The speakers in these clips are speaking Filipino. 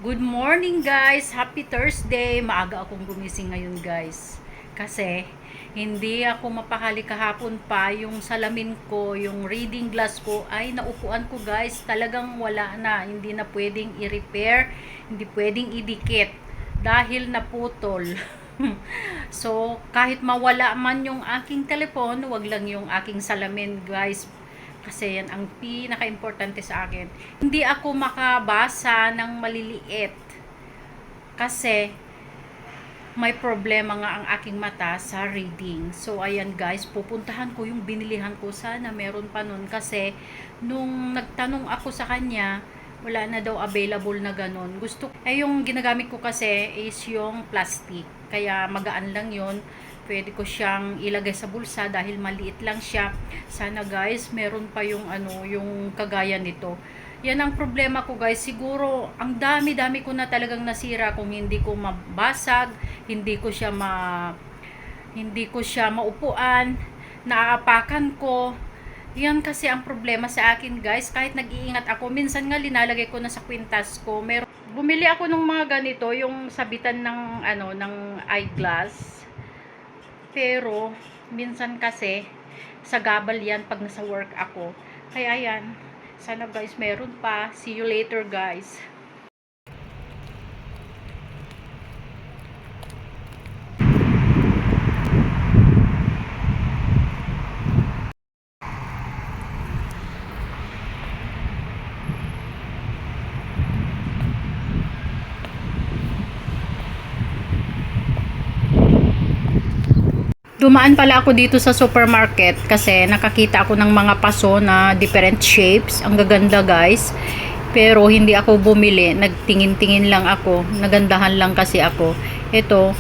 Good morning guys! Happy Thursday! Maaga akong gumising ngayon guys. Kasi hindi ako mapakali kahapon pa yung salamin ko, yung reading glass ko ay naupuan ko guys. Talagang wala na. Hindi na pwedeng i-repair, hindi pwedeng idikit dahil naputol. So kahit mawala man yung aking telepon, wag lang yung aking salamin guys, kasi yan ang pinaka-importante sa akin. Hindi ako makabasa ng maliliit kasi may problema nga ang aking mata sa reading. So ayan guys, pupuntahan ko yung binilihan ko. Sana meron pa nun kasi nung nagtanong ako sa kanya, wala na daw available na ganun. Yung ginagamit ko kasi is yung plastic. Kaya magaan lang yon. Pwede ko siyang ilagay sa bulsa dahil maliit lang siya. Sana guys, meron pa yung yung kagaya nito. Yan ang problema ko guys. Siguro ang dami-dami ko na talagang nasira kung hindi ko mabasag, hindi ko siya maupuan, naaapakan ko. Yan kasi ang problema sa akin guys. Kahit nag-iingat ako, minsan nga linalagay ko na sa kwintas ko. Bumili ako ng mga ganito, yung sabitan ng ng eyeglass. Pero minsan kasi sa gabal yan pag nasa work ako. Kaya yan, sana guys meron pa. See you later guys. Dumaan pala ako dito sa supermarket kasi nakakita ako ng mga paso na different shapes. Ang gaganda guys. Pero hindi ako bumili. Nagtingin-tingin lang ako. Nagandahan lang kasi ako. Ito,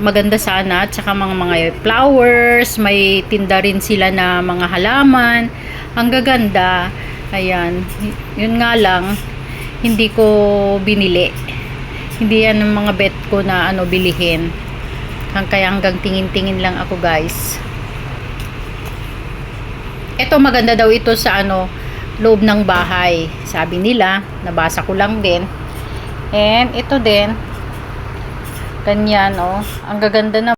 maganda sana. At saka mga flowers. May tinda rin sila na mga halaman. Ang gaganda. Ayan. Yun nga lang, hindi ko binili. Hindi yan ang mga bet ko na bilihin. Kaya hanggang tingin-tingin lang ako guys. Ito maganda daw ito sa loob ng bahay. Sabi nila, nabasa ko lang din. And ito din. Ganyan Ang gaganda na.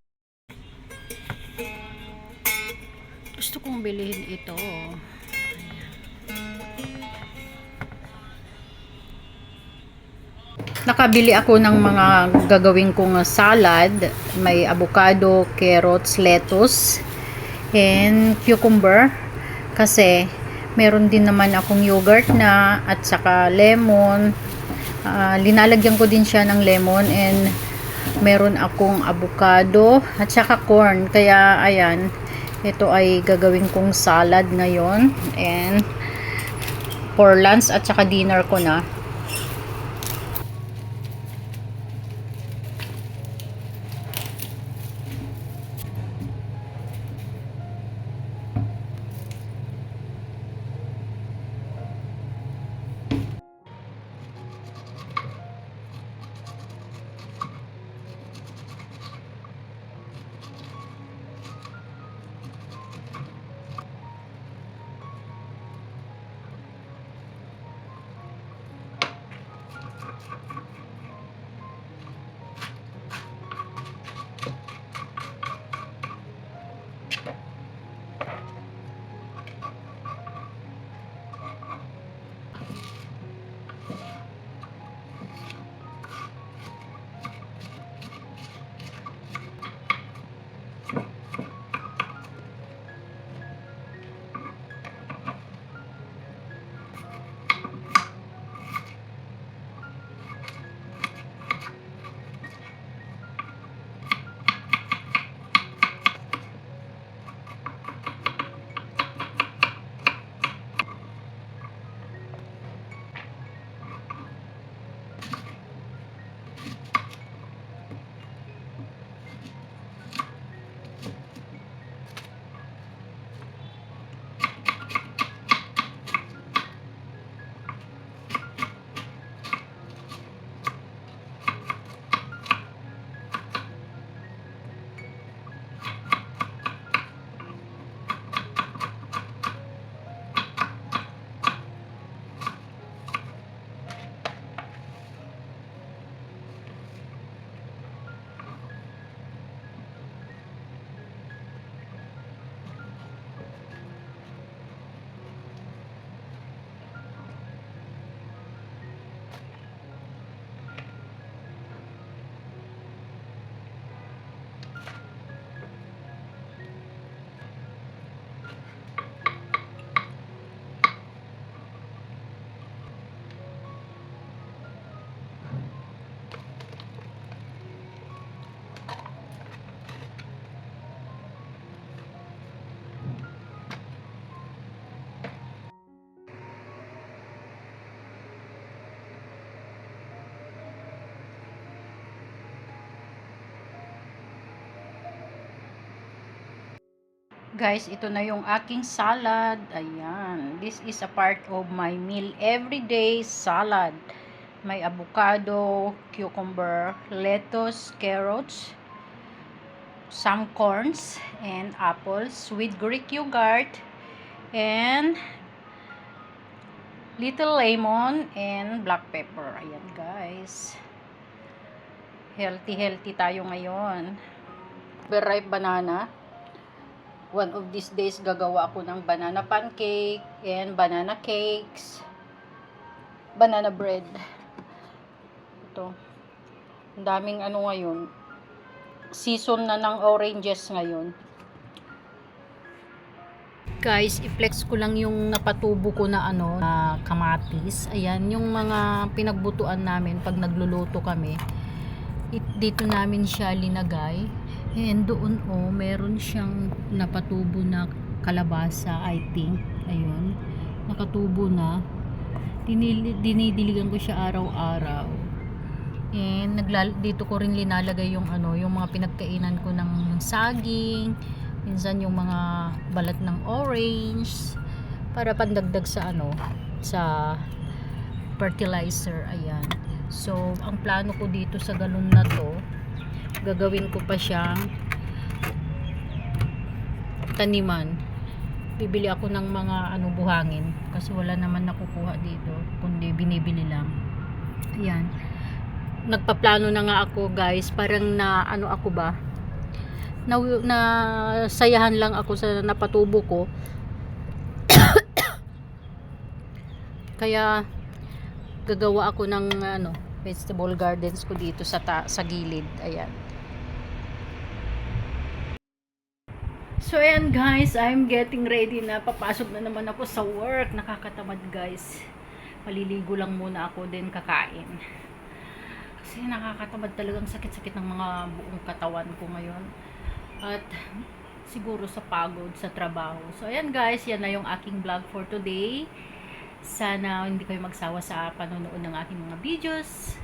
Gusto kong bilhin ito. Nakabili ako ng mga gagawin kong salad. May avocado, carrots, lettuce, and cucumber. Kasi meron din naman akong yogurt na at saka lemon. Linalagyan ko din siya ng lemon, and meron akong avocado at saka corn. Kaya ayan, ito ay gagawin kong salad ngayon. And for lunch at saka dinner ko na. Guys, ito na yung aking salad. Ayan. This is a part of my meal everyday salad. May avocado, cucumber, lettuce, carrots, some corns, and apples with Greek yogurt, and little lemon, and black pepper. Ayan guys. Healthy tayo ngayon. Ripe banana. One of these days, gagawa ako ng banana pancake and banana cakes, banana bread. Ito. Ang daming ano ngayon. Season na ng oranges ngayon. Guys, i-flex ko lang yung napatubo ko na na kamatis. Ayan, yung mga pinagbutuan namin pag nagluluto kami. Dito namin siya linagay. And doon meron siyang napatubo na kalabasa, I think. Ayun. Nakatubo na. Dinidiligan ko siya araw-araw. And dito ko rin linalagay yung yung mga pinagkainan ko ng saging, minsan yung mga balat ng orange para pandagdag sa sa fertilizer. Ayan. So, ang plano ko dito sa galon na to, gagawin ko pa siyang taniman. Bibili ako ng mga buhangin kasi wala naman nakukuha dito, kundi binibili lang. Ayan. Nagpaplano na nga ako guys, parang na ako ba, na sayahan lang ako sa napatubo ko. Kaya gagawa ako ng vegetable gardens ko dito sa gilid. Ayan. So ayan guys, I'm getting ready na. Papasok na naman ako sa work. Nakakatamad guys. Maliligo lang muna ako, then kakain. Kasi nakakatamad, talagang sakit-sakit ng mga buong katawan ko ngayon. At siguro sa pagod sa trabaho. So ayan guys, yan na yung aking vlog for today. Sana hindi kayo magsawa sa panonood ng aking mga videos.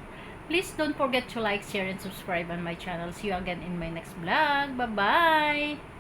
Please don't forget to like, share, and subscribe on my channel. See you again in my next vlog. Bye-bye!